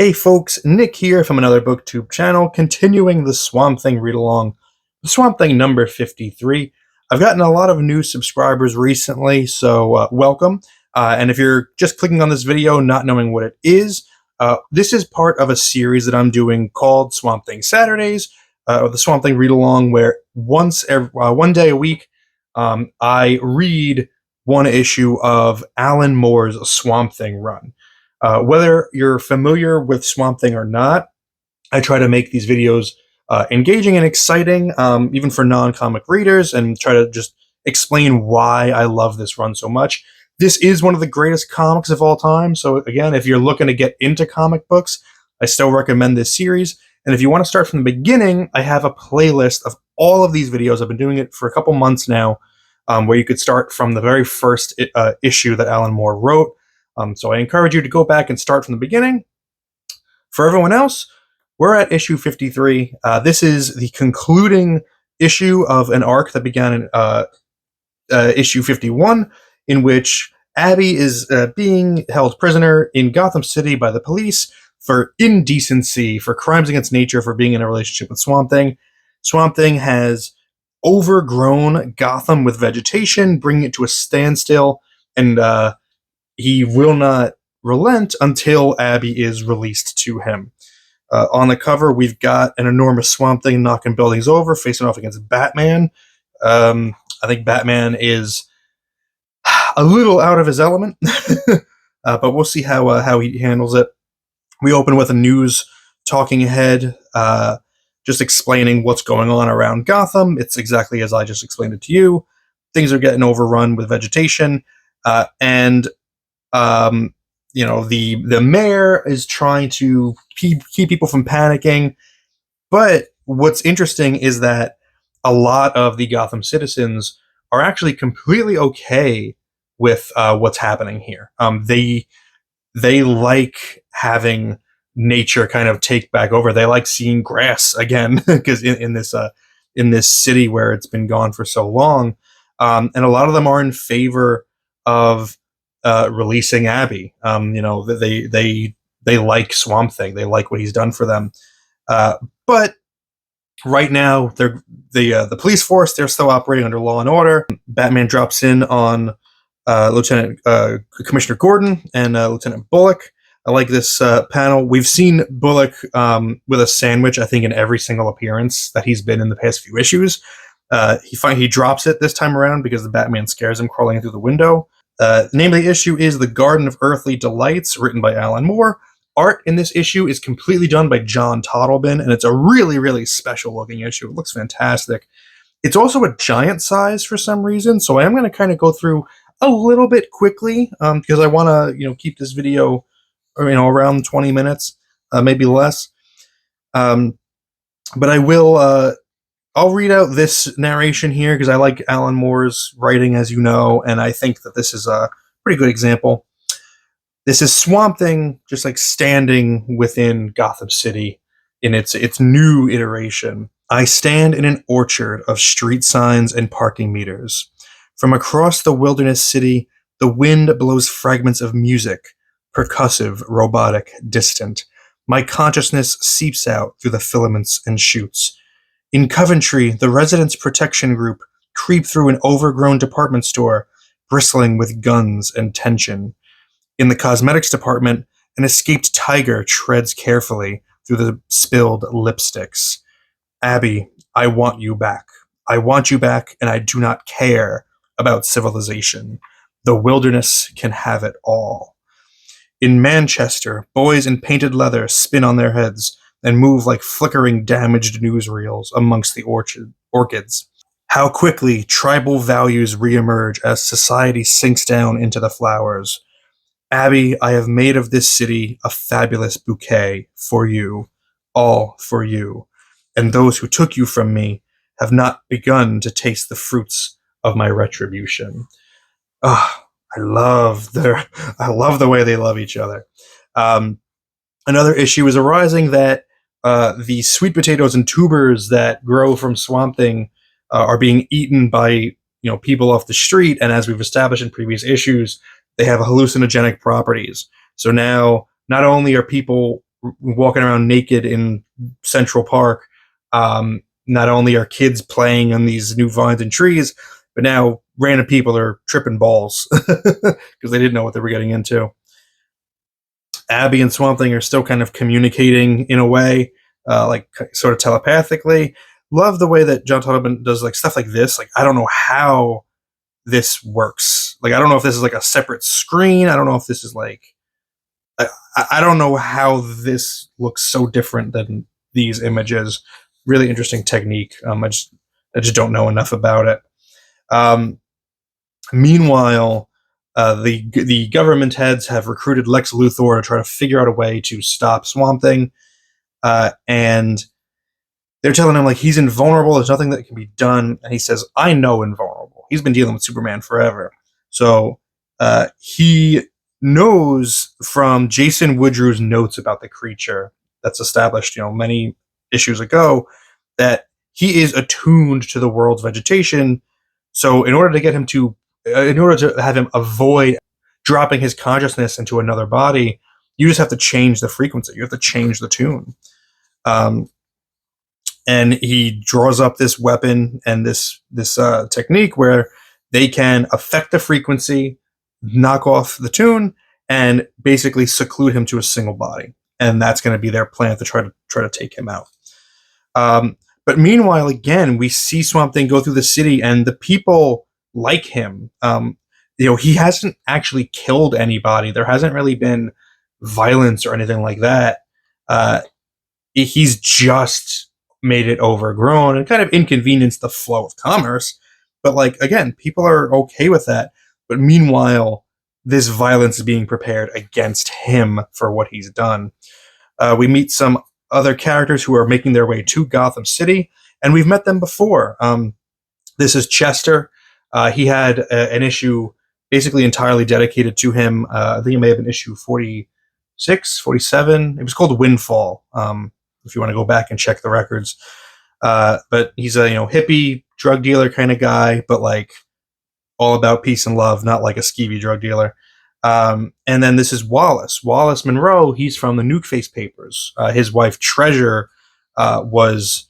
Hey folks, Nick here from another BookTube channel, continuing the Swamp Thing read-along. Swamp Thing number 53. I've gotten a lot of new subscribers recently, so welcome. And if you're just clicking on this video not knowing what it is, this is part of a series that I'm doing called Swamp Thing Saturdays, or the Swamp Thing read-along, where one day a week, I read one issue of Alan Moore's Swamp Thing run. Whether you're familiar with Swamp Thing or not, I try to make these videos engaging and exciting, even for non-comic readers, and try to just explain why I love this run so much. This is one of the greatest comics of all time, so again, if you're looking to get into comic books, I still recommend this series. And if you want to start from the beginning, I have a playlist of all of these videos. I've been doing it for a couple months now, where you could start from the very first issue that Alan Moore wrote. So I encourage you to go back and start from the beginning. For everyone else, we're at issue 53. This is the concluding issue of an arc that began in issue 51, in which Abby is being held prisoner in Gotham City by the police for indecency, for crimes against nature, for being in a relationship with Swamp Thing. Swamp Thing has overgrown Gotham with vegetation, bringing it to a standstill, and he will not relent until Abby is released to him. On the cover, we've got an enormous Swamp Thing knocking buildings over, facing off against Batman. I think Batman is a little out of his element, but we'll see how he handles it. We open with a news talking head, just explaining what's going on around Gotham. It's exactly as I just explained it to you. Things are getting overrun with vegetation, and the mayor is trying to keep people from panicking. But what's interesting is that a lot of the Gotham citizens are actually completely okay with what's happening here. They like having nature kind of take back over. They like seeing grass again, because in this city where it's been gone for so long, and a lot of them are in favor of releasing Abby. They like Swamp Thing. They like what he's done for them. But right now, the police force, they're still operating under law and order. Batman drops in on Commissioner Gordon and Lieutenant Bullock. I like this panel. We've seen Bullock with a sandwich, I think, in every single appearance that he's been in the past few issues. He drops it this time around because the Batman scares him crawling through the window. The name of the issue is The Garden of Earthly Delights, written by Alan Moore. Art in this issue is completely done by John Totleben, and it's a really, really special-looking issue. It looks fantastic. It's also a giant size for some reason, so I am going to kind of go through a little bit quickly, because I want to, keep this video, around 20 minutes, maybe less. But I will. I'll read out this narration here because I like Alan Moore's writing, as you know, and I think that this is a pretty good example. This is Swamp Thing just like standing within Gotham City in its new iteration. I stand in an orchard of street signs and parking meters. From across the wilderness city, the wind blows fragments of music, percussive, robotic, distant. My consciousness seeps out through the filaments and shoots. In Coventry, the Residents Protection Group creep through an overgrown department store, bristling with guns and tension. In the cosmetics department, an escaped tiger treads carefully through the spilled lipsticks. Abby, I want you back. I want you back, and I do not care about civilization. The wilderness can have it all. In Manchester, boys in painted leather spin on their heads and move like flickering damaged newsreels amongst the orchids. How quickly tribal values reemerge as society sinks down into the flowers. Abby, I have made of this city a fabulous bouquet for you, all for you, and those who took you from me have not begun to taste the fruits of my retribution. Ah, I love the way they love each other. Another issue is arising that the sweet potatoes and tubers that grow from Swamp Thing are being eaten by people off the street, and as we've established in previous issues, they have hallucinogenic properties. So now, not only are people walking around naked in Central Park. Not only are kids playing on these new vines and trees, but now random people are tripping balls because they didn't know what they were getting into. Abby and Swamp Thing are still kind of communicating in a way, like sort of telepathically. Love the way that John Totleben does like stuff like this. Like I don't know how this works. Like I don't know if this is like a separate screen. I don't know if this is like I don't know how this looks so different than these images. Really interesting technique. I just don't know enough about it. Meanwhile, the government heads have recruited Lex Luthor to try to figure out a way to stop Swamp Thing, and they're telling him like he's invulnerable. There's nothing that can be done, and he says, "I know invulnerable. He's been dealing with Superman forever." So he knows from Jason Woodrew's notes about the creature that's established, many issues ago, that he is attuned to the world's vegetation. So in order to have him avoid dropping his consciousnness into another body, you just have to change the frequency. You have to change the tune. And he draws up this weapon and this technique where they can affect the frequency, knock off the tune, and basically seclude him to a single body. And that's going to be their plan to try to take him out. But meanwhile, again, we see Swamp Thing go through the city, and the people like him. He hasn't actually killed anybody. There hasn't really been violence or anything like that. He's just made it overgrown and kind of inconvenienced the flow of commerce. But like, again, people are okay with that. But meanwhile, this violence is being prepared against him for what he's done. We meet some other characters who are making their way to Gotham City, and we've met them before. This is Chester. He had an issue basically entirely dedicated to him. I think it may have been issue 46, 47. It was called Windfall, if you want to go back and check the records. But he's a hippie drug dealer kind of guy, but like all about peace and love, not like a skeevy drug dealer. And then this is Wallace Monroe. He's from the Nuke Face papers. His wife Treasure was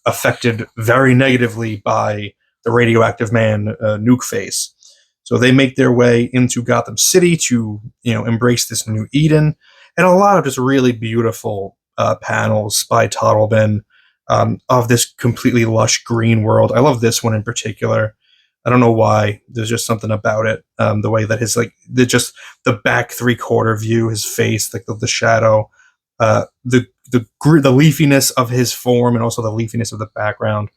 affected very negatively by the radioactive man Nuke Face. So they make their way into Gotham City to embrace this new Eden, and a lot of just really beautiful panels by Totleben of this completely lush green world. I love this one in particular. I don't know why. There's just something about it. The way that his the back 3/4 view, his face, like the shadow, the leafiness of his form, and also the leafiness of the background.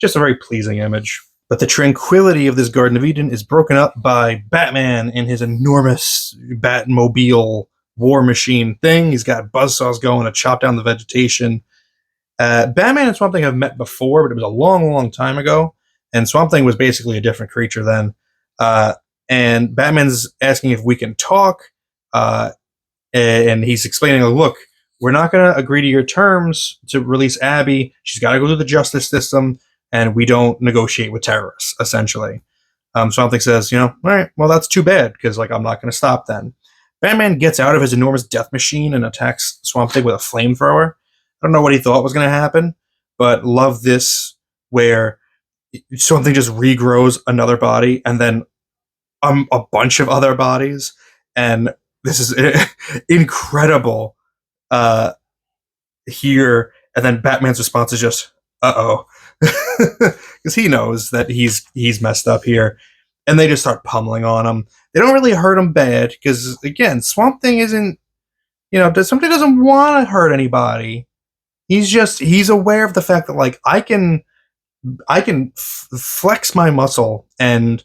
Just a very pleasing image. But the tranquility of this Garden of Eden is broken up by Batman in his enormous Batmobile war machine thing. He's got buzzsaws going to chop down the vegetation. Batman and Swamp Thing have met before, but it was a long, long time ago. And Swamp Thing was basically a different creature then. And Batman's asking if we can talk. And he's explaining, look, we're not going to agree to your terms to release Abby. She's got to go through the justice system, and we don't negotiate with terrorists, essentially. Swamp Thing says, all right, well, that's too bad, because I'm not going to stop then. Batman gets out of his enormous death machine and attacks Swamp Thing with a flamethrower. I don't know what he thought was going to happen, but love this, where Swamp Thing just regrows another body and then a bunch of other bodies. And this is incredible here. And then Batman's response is just, uh-oh. Because he knows that he's messed up here. And they just start pummeling on him. They don't really hurt him bad, because, again, Swamp Thing isn't, Swamp Thing doesn't want to hurt anybody. He's aware of the fact that, like, I can flex my muscle and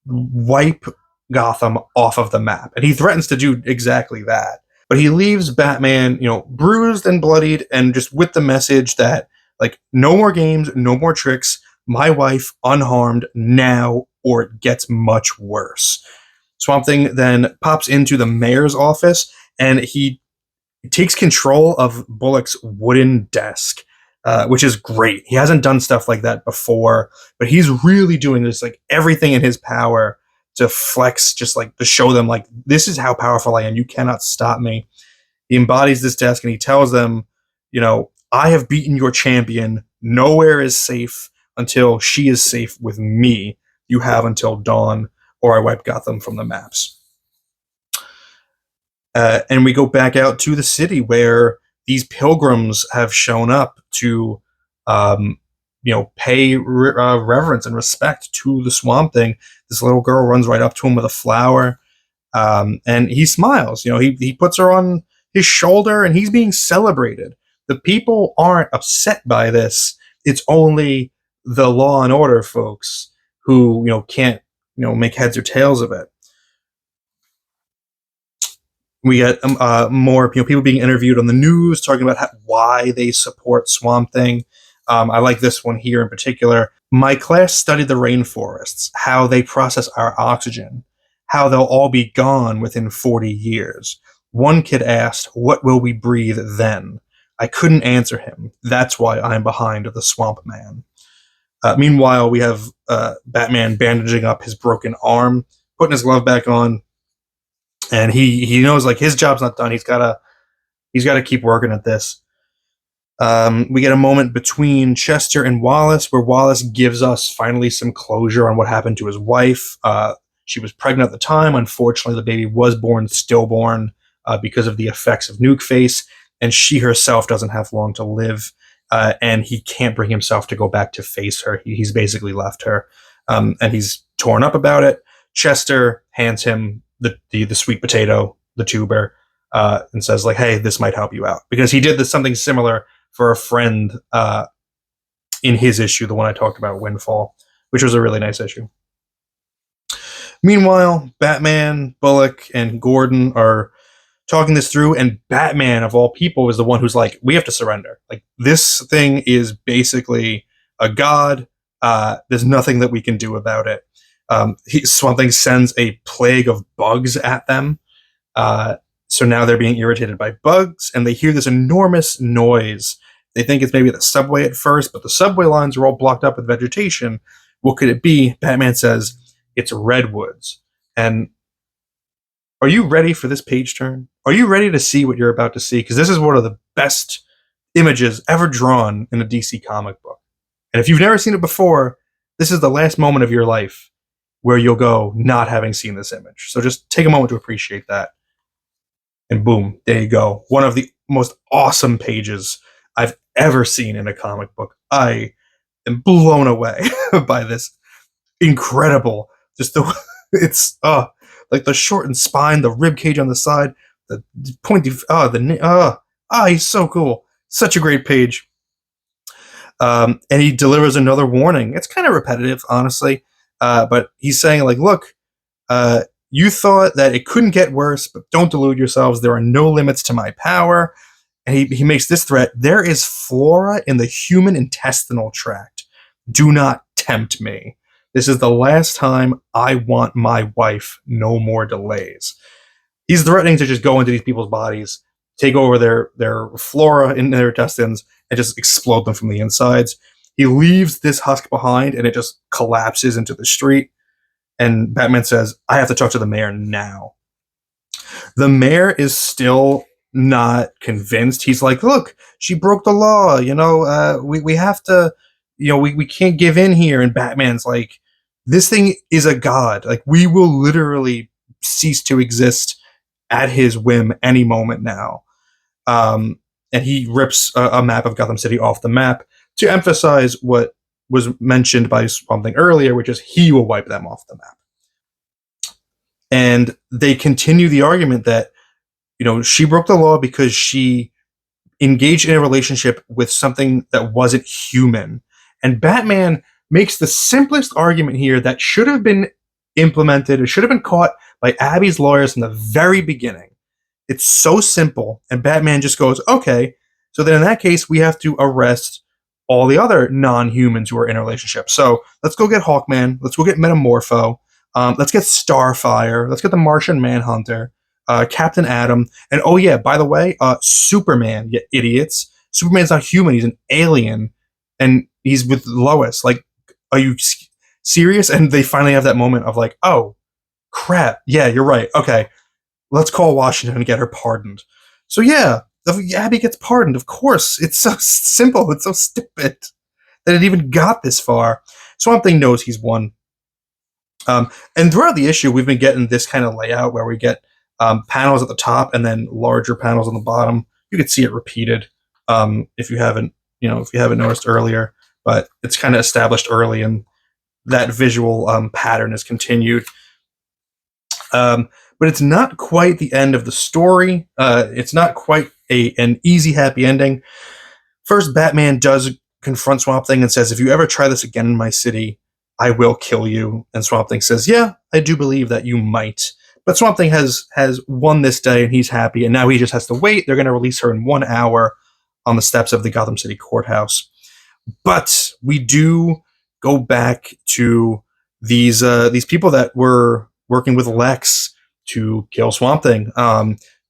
wipe Gotham off of the map. And he threatens to do exactly that. But he leaves Batman, bruised and bloodied, and just with the message that, like, no more games, no more tricks, my wife unharmed now, or it gets much worse. Swamp Thing then pops into the mayor's office, and he takes control of Bullock's wooden desk, which is great. He hasn't done stuff like that before, but he's really doing this, like, everything in his power to flex, just like to show them, like, this is how powerful I am. You cannot stop me. He embodies this desk and he tells them, I have beaten your champion. Nowhere is safe until she is safe with me. You have until dawn, or I wipe Gotham from the maps. And we go back out to the city where these pilgrims have shown up to, pay reverence and respect to the Swamp Thing. This little girl runs right up to him with a flower, and he smiles. He puts her on his shoulder, and he's being celebrated. The people aren't upset by this. It's only the law and order folks who can't make heads or tails of it. We get more people being interviewed on the news talking about why they support Swamp Thing. I like this one here in particular. My class studied the rainforests, how they process our oxygen, how they'll all be gone within 40 years. One kid asked, what will we breathe then? I couldn't answer him. That's why I'm behind the Swamp Man. Meanwhile, we have Batman bandaging up his broken arm, putting his glove back on, and he knows like his job's not done. He's gotta keep working at this. We get a moment between Chester and Wallace where Wallace gives us finally some closure on what happened to his wife. She was pregnant at the time. Unfortunately, the baby was born stillborn because of the effects of Nuke Face, and she herself doesn't have long to live. And he can't bring himself to go back to face her. He's basically left her, and he's torn up about it. Chester hands him the sweet potato, the tuber, and says like, "Hey, this might help you out," because he did something similar for a friend in his issue, the one I talked about, Windfall, which was a really nice issue. Meanwhile, Batman, Bullock, and Gordon are talking this through, and Batman, of all people, is the one who's like, we have to surrender. Like, this thing is basically a god. There's nothing that we can do about it. Swamp Thing sends a plague of bugs at them. So now they're being irritated by bugs, and they hear this enormous noise. They think it's maybe the subway at first, but the subway lines are all blocked up with vegetation. What could it be? Batman says, it's redwoods. And are you ready for this page turn? Are you ready to see what you're about to see? Because this is one of the best images ever drawn in a DC comic book. And if you've never seen it before, this is the last moment of your life where you'll go not having seen this image. So just take a moment to appreciate that. And boom, there you go. One of the most awesome pages I've ever seen in a comic book. I am blown away by this. Incredible. Just it's like the shortened spine, the rib cage on the side, the pointy he's so cool. Such a great page. And he delivers another warning. It's kind of repetitive, honestly. But he's saying, like, look, you thought that it couldn't get worse, but don't delude yourselves. There are no limits to my power. And he makes this threat. There is flora in the human intestinal tract. Do not tempt me. This is the last time I want my wife. No more delays. He's threatening to just go into these people's bodies, take over their flora in their intestines, and just explode them from the insides. He leaves this husk behind, and it just collapses into the street. And Batman says, I have to talk to the mayor now. The mayor is still not convinced. He's like, look, she broke the law. We have to, we can't give in here. And Batman's like, this thing is a god. Like, we will literally cease to exist at his whim any moment now. And he rips a map of Gotham City off the map to emphasize what was mentioned by Swamp Thing earlier, which is he will wipe them off the map. And they continue the argument that, she broke the law because she engaged in a relationship with something that wasn't human. And Batman makes the simplest argument here that should have been implemented. It should have been caught by Abby's lawyers from the very beginning. It's so simple. And Batman just goes, okay, so then in that case, we have to arrest all the other non-humans who are in a relationship. So let's go get Hawkman. Let's go get Metamorpho. Let's get Starfire. Let's get the Martian Manhunter. Captain Atom. And oh yeah, by the way, Superman, you idiots. Superman's not human. He's an alien. And he's with Lois. Like, are you serious? And they finally have that moment of like, oh, crap. Yeah, you're right. Okay, let's call Washington and get her pardoned. So yeah, Abby gets pardoned. Of course, it's so simple. It's so stupid that it even got this far. Swamp Thing knows he's won. And throughout the issue, we've been getting this kind of layout where we get panels at the top and then larger panels on the bottom. You can see it repeated if you haven't, if you haven't noticed earlier. But it's kind of established early, and that visual pattern is continued. But it's not quite the end of the story. It's not quite an easy, happy ending. First, Batman does confront Swamp Thing and says, "If you ever try this again in my city, I will kill you." And Swamp Thing says, "Yeah, I do believe that you might." But Swamp Thing has won this day, and he's happy. And now he just has to wait. They're going to release her in 1 hour on the steps of the Gotham City courthouse. But we do go back to these people that were working with Lex to kill Swamp Thing.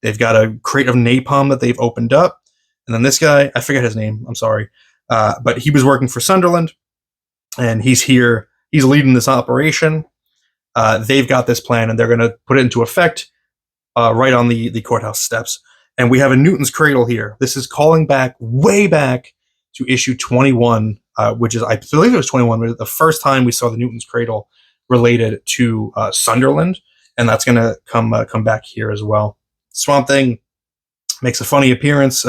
They've got a crate of napalm that they've opened up. And then this guy, I forget his name, I'm sorry. But he was working for Sunderland, and he's here. He's leading this operation. They've got this plan, and they're going to put it into effect right on the courthouse steps. And we have a Newton's Cradle here. This is calling back, way back, to issue 21, which is, I believe it was 21, but the first time we saw the Newton's Cradle related to Sunderland, and that's going to come back here as well. Swamp Thing makes a funny appearance,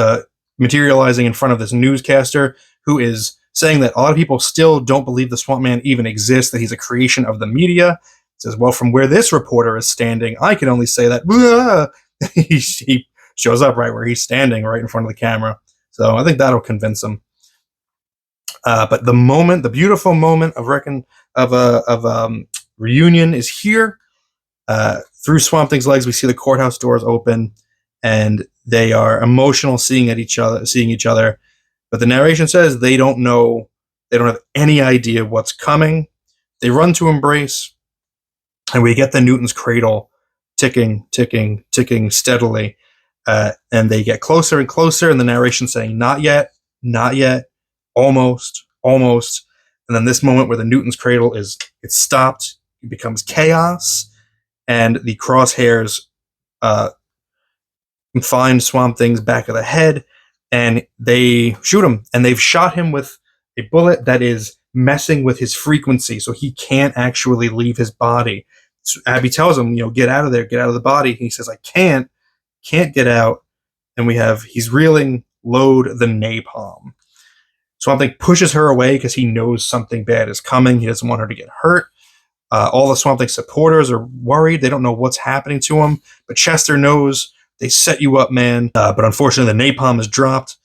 materializing in front of this newscaster who is saying that a lot of people still don't believe the Swamp Man even exists, that he's a creation of the media. He says, "Well, from where this reporter is standing, I can only say that." He shows up right where he's standing, right in front of the camera. So I think that'll convince him. But the beautiful moment of reunion is here. Through Swamp Thing's legs, we see the courthouse doors open, and they are emotional, seeing each other. But the narration says they don't know, they don't have any idea what's coming. They run to embrace, and we get the Newton's Cradle ticking, ticking, ticking steadily. And they get closer and closer, and the narration saying, "Not yet, not yet, almost, almost." And then this moment where the Newton's Cradle it's stopped, it becomes chaos, and the crosshairs find Swamp Thing's back of the head, and they shoot him. And they've shot him with a bullet that is messing with his frequency, so he can't actually leave his body. So Abby tells him, "Get out of there, get out of the body." He says, "I can't get out." And he's reeling, "Load the napalm." Swamp Thing pushes her away because he knows something bad is coming. He doesn't want her to get hurt. All the Swamp Thing supporters are worried. They don't know what's happening to him. But Chester knows. They set you up, man. But unfortunately, the napalm is dropped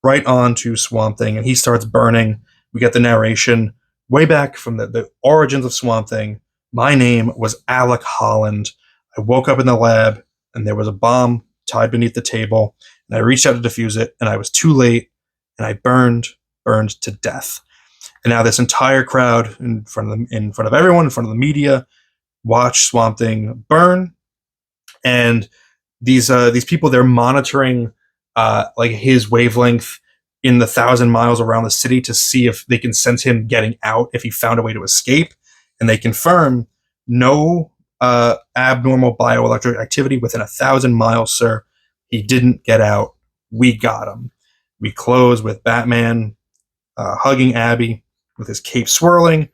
right onto Swamp Thing, and he starts burning. We get the narration way back from the origins of Swamp Thing. "My name was Alec Holland. I woke up in the lab, and there was a bomb tied beneath the table, and I reached out to defuse it, and I was too late, and I burned to death." And now this entire crowd in front of everyone, in front of the media, watch Swamp Thing burn. And these people, they're monitoring like his wavelength in the 1,000 miles around the city to see if they can sense him getting out, if he found a way to escape. And they confirm no abnormal bioelectric activity within 1,000 miles, sir. He didn't get out. We got him. We close with Batman hugging Abby with his cape swirling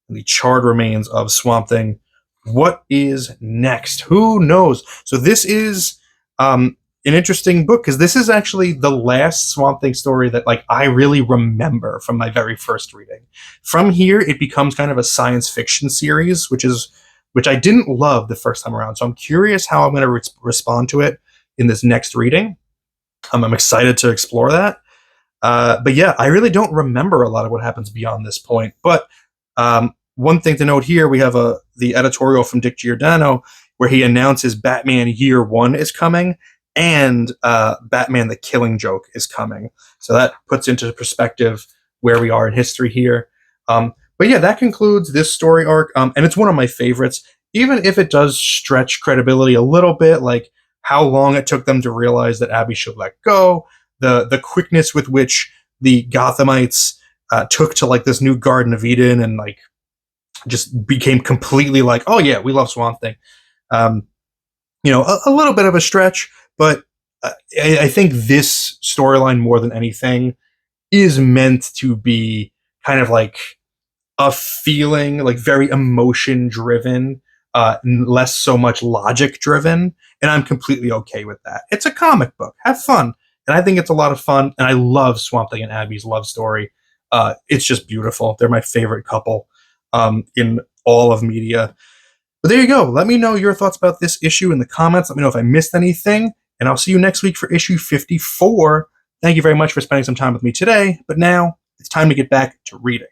and the charred remains of Swamp Thing. What is next? Who knows? So this is an interesting book, because this is actually the last Swamp Thing story that I really remember from my very first reading. From here, it becomes kind of a science fiction series, which I didn't love the first time around. So I'm curious how I'm going to respond to it in this next reading. I'm excited to explore that. But yeah, I really don't remember a lot of what happens beyond this point. But one thing to note here, we have the editorial from Dick Giordano where he announces Batman Year One is coming, and Batman the Killing Joke is coming. So that puts into perspective where we are in history here. But yeah, that concludes this story arc, and it's one of my favorites, even if it does stretch credibility a little bit, like how long it took them to realize that Abby should let go, the quickness with which the Gothamites took to this new Garden of Eden and just became completely oh yeah, we love Swamp Thing. A little bit of a stretch, but I think this storyline more than anything is meant to be kind of like a feeling, like very emotion driven, less so much logic driven, and I'm completely okay with that. It's a comic book. Have fun, and I think it's a lot of fun. And I love Swamp Thing and Abby's love story. It's just beautiful. They're my favorite couple in all of media. But there you go. Let me know your thoughts about this issue in the comments. Let me know if I missed anything, and I'll see you next week for issue 54. Thank you very much for spending some time with me today. But now it's time to get back to reading.